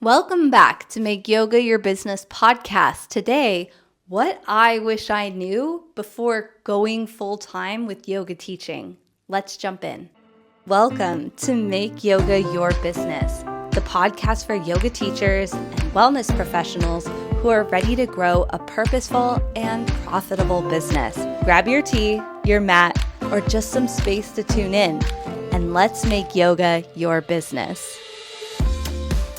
Welcome back to Make Yoga Your Business podcast. Today, what I wish I knew before going full-time with yoga teaching. Let's jump in. Welcome to Make Yoga Your Business, the podcast for yoga teachers and wellness professionals who are ready to grow a purposeful and profitable business. Grab your tea, your mat, or just some space to tune in, and let's make yoga your business.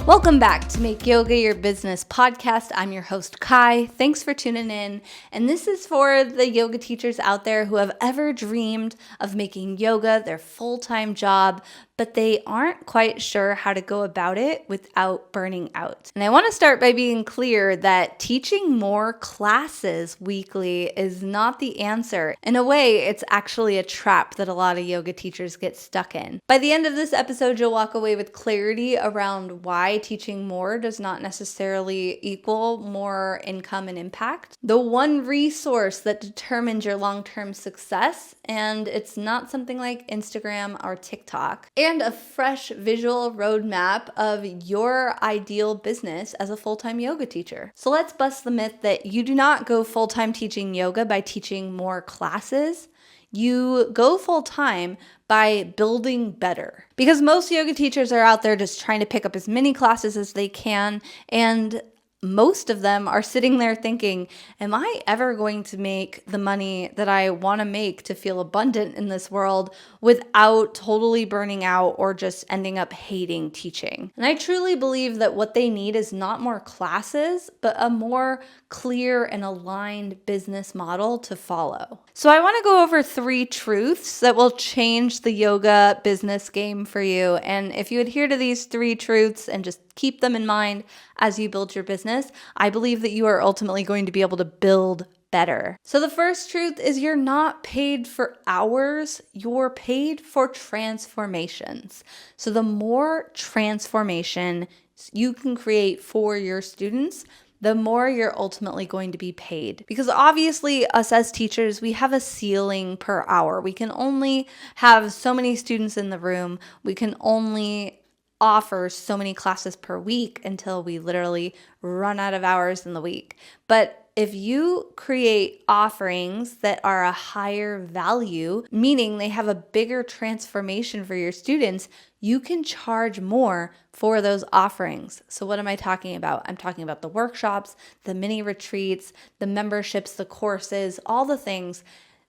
Welcome back to Make Yoga Your Business podcast. I'm your host, Kai. Thanks for tuning in. And this is for the yoga teachers out there who have ever dreamed of making yoga their full-time job, but they aren't quite sure how to go about it without burning out. And I want to start by being clear that teaching more classes weekly is not the answer. In a way, it's actually a trap that a lot of yoga teachers get stuck in. By the end of this episode, you'll walk away with clarity around why teaching more does not necessarily equal more income and impact. The one resource that determines your long-term success, and it's not something like Instagram or TikTok, and a fresh visual roadmap of your ideal business as a full-time yoga teacher. So let's bust the myth that you do not go full-time teaching yoga by teaching more classes. You go full-time by building better. Because most yoga teachers are out there just trying to pick up as many classes as they can, and most of them are sitting there thinking, am I ever going to make the money that I want to make to feel abundant in this world without totally burning out or just ending up hating teaching? And I truly believe that what they need is not more classes, but a more clear and aligned business model to follow. So I want to go over 3 truths that will change the yoga business game for you. And if you adhere to these 3 truths and just keep them in mind as you build your business, I believe that you are ultimately going to be able to build better. So the first truth is you're not paid for hours, you're paid for transformations. So the more transformation you can create for your students, the more you're ultimately going to be paid. Because obviously, us as teachers, we have a ceiling per hour. We can only have so many students in the room. We can only offer so many classes per week until we literally run out of hours in the week. But if you create offerings that are a higher value, meaning they have a bigger transformation for your students, you can charge more for those offerings. So what am I talking about? I'm talking about the workshops, the mini retreats, the memberships, the courses, all the things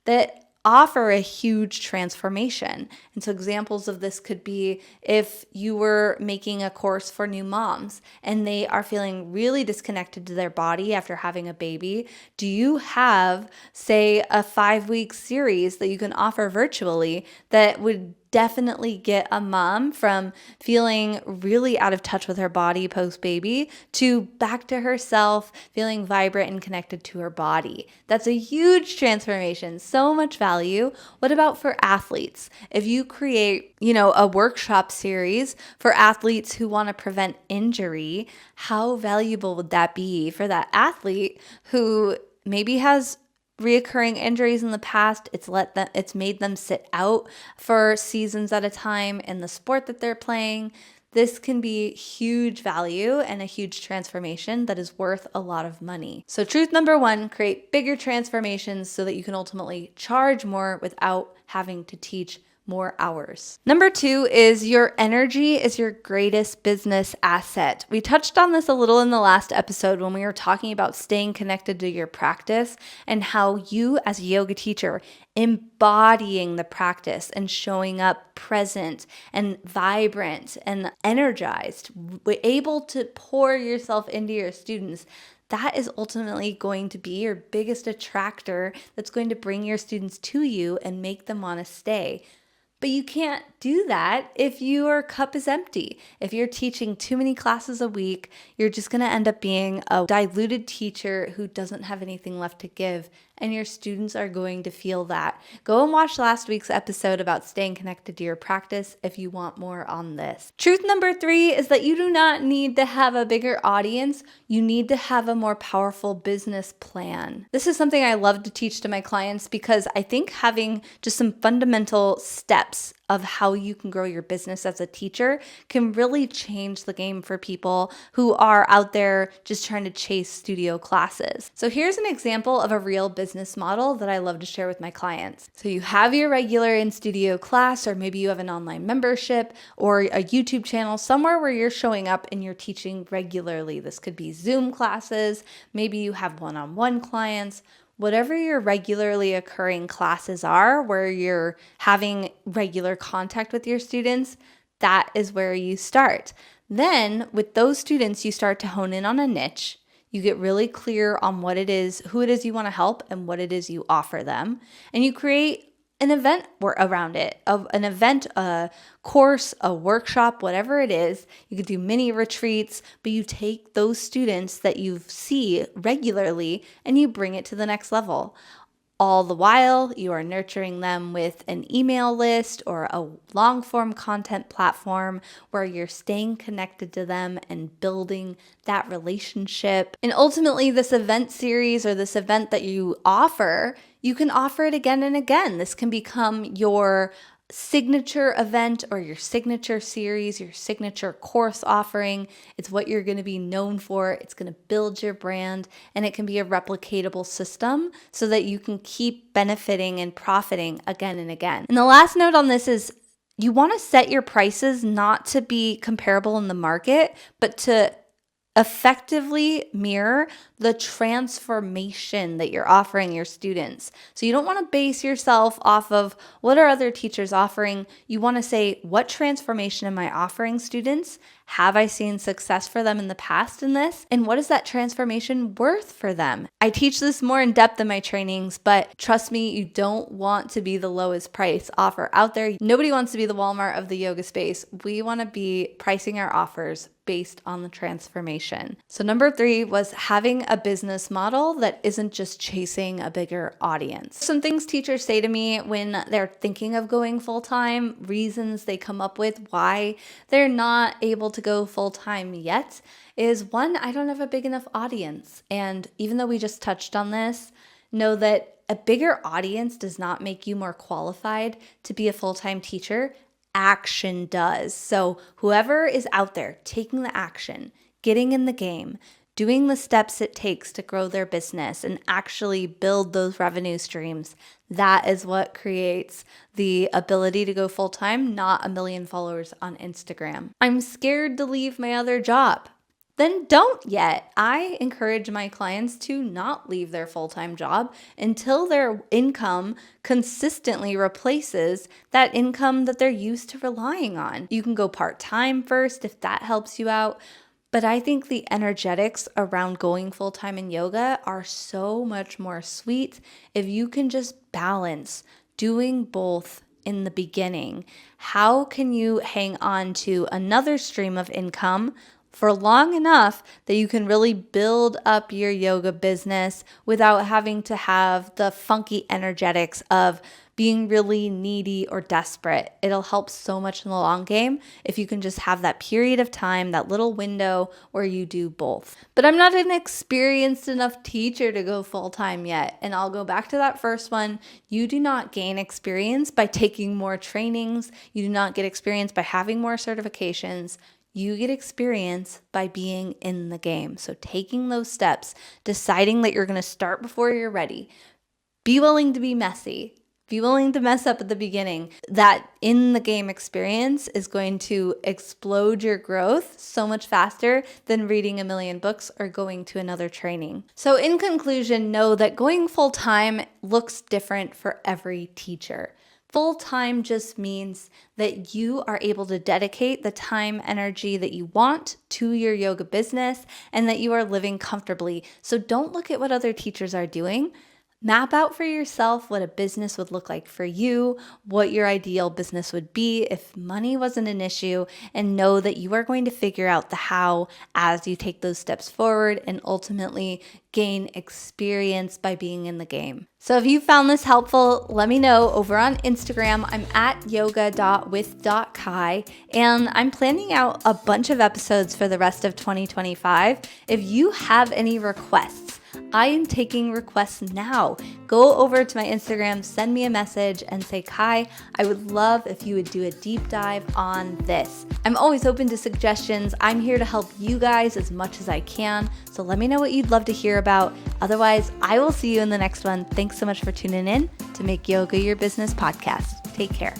that offer a huge transformation. And so examples of this could be if you were making a course for new moms and they are feeling really disconnected to their body after having a baby. Do you have, say, a 5-week series that you can offer virtually that would definitely get a mom from feeling really out of touch with her body post-baby to back to herself, feeling vibrant and connected to her body? That's a huge transformation, so much value. What about for athletes? If you create, a workshop series for athletes who want to prevent injury, how valuable would that be for that athlete who maybe has reoccurring injuries in the past? It's made them sit out for seasons at a time in the sport that they're playing. This can be huge value and a huge transformation that is worth a lot of money. So truth number 1, create bigger transformations so that you can ultimately charge more without having to teach more hours. Number 2 is your energy is your greatest business asset. We touched on this a little in the last episode when we were talking about staying connected to your practice and how you as a yoga teacher embodying the practice and showing up present and vibrant and energized, able to pour yourself into your students. That is ultimately going to be your biggest attractor that's going to bring your students to you and make them want to stay. But you can't do that if your cup is empty. If you're teaching too many classes a week, you're just going to end up being a diluted teacher who doesn't have anything left to give, and your students are going to feel that. Go and watch last week's episode about staying connected to your practice if you want more on this. Truth number 3 is that you do not need to have a bigger audience. You need to have a more powerful business plan. This is something I love to teach to my clients because I think having just some fundamental steps of how you can grow your business as a teacher can really change the game for people who are out there just trying to chase studio classes. So here's an example of a real business model that I love to share with my clients. So you have your regular in-studio class, or maybe you have an online membership or a YouTube channel somewhere where you're showing up and you're teaching regularly. This could be Zoom classes, maybe you have one-on-one clients. Whatever your regularly occurring classes are, where you're having regular contact with your students, that is where you start. Then with those students, you start to hone in on a niche. You get really clear on what it is, who it is you want to help, and what it is you offer them. And you create an event around it, an event, a course, a workshop, whatever it is. You could do mini retreats, but you take those students that you see regularly and you bring it to the next level. All the while, you are nurturing them with an email list or a long-form content platform where you're staying connected to them and building that relationship. And ultimately, this event series or this event that you offer, you can offer it again and again. This can become your signature event or your signature series, your signature course offering. It's what you're going to be known for. It's going to build your brand, and it can be a replicatable system so that you can keep benefiting and profiting again and again. And the last note on this is you want to set your prices not to be comparable in the market, but to effectively mirror the transformation that you're offering your students. So you don't want to base yourself off of what are other teachers offering. You want to say, what transformation am I offering students? Have I seen success for them in the past in this? And what is that transformation worth for them? I teach this more in depth in my trainings, but trust me, you don't want to be the lowest price offer out there. Nobody wants to be the Walmart of the yoga space. We want to be pricing our offers based on the transformation. So number 3 was having a business model that isn't just chasing a bigger audience. Some things teachers say to me when they're thinking of going full-time, reasons they come up with why they're not able to go full-time yet is, one, I don't have a big enough audience. And even though we just touched on this, know that a bigger audience does not make you more qualified to be a full-time teacher. Action does. So whoever is out there taking the action, getting in the game, doing the steps it takes to grow their business and actually build those revenue streams, that is what creates the ability to go full-time, not a million followers on Instagram. I'm scared to leave my other job. Then don't yet. I encourage my clients to not leave their full-time job until their income consistently replaces that income that they're used to relying on. You can go part-time first if that helps you out. But I think the energetics around going full-time in yoga are so much more sweet if you can just balance doing both in the beginning. How can you hang on to another stream of income for long enough that you can really build up your yoga business without having to have the funky energetics of being really needy or desperate? It'll help so much in the long game if you can just have that period of time, that little window where you do both. But I'm not an experienced enough teacher to go full-time yet. And I'll go back to that first one. You do not gain experience by taking more trainings. You do not get experience by having more certifications. You get experience by being in the game. So taking those steps, deciding that you're going to start before you're ready. Be willing to be messy. Be willing to mess up at the beginning. That in the game experience is going to explode your growth so much faster than reading a million books or going to another training. So in conclusion, know that going full-time looks different for every teacher. Full-time just means that you are able to dedicate the time, energy that you want to your yoga business and that you are living comfortably. So don't look at what other teachers are doing. Map out for yourself what a business would look like for you, what your ideal business would be if money wasn't an issue, and know that you are going to figure out the how as you take those steps forward and ultimately gain experience by being in the game. So if you found this helpful, let me know over on Instagram. I'm at yoga.with.kai, and I'm planning out a bunch of episodes for the rest of 2025. If you have any requests, I am taking requests now. Go over to my Instagram, send me a message and say, Kai, I would love if you would do a deep dive on this. I'm always open to suggestions. I'm here to help you guys as much as I can. So let me know what you'd love to hear about. Otherwise, I will see you in the next one. Thanks so much for tuning in to Make Yoga Your Business podcast. Take care.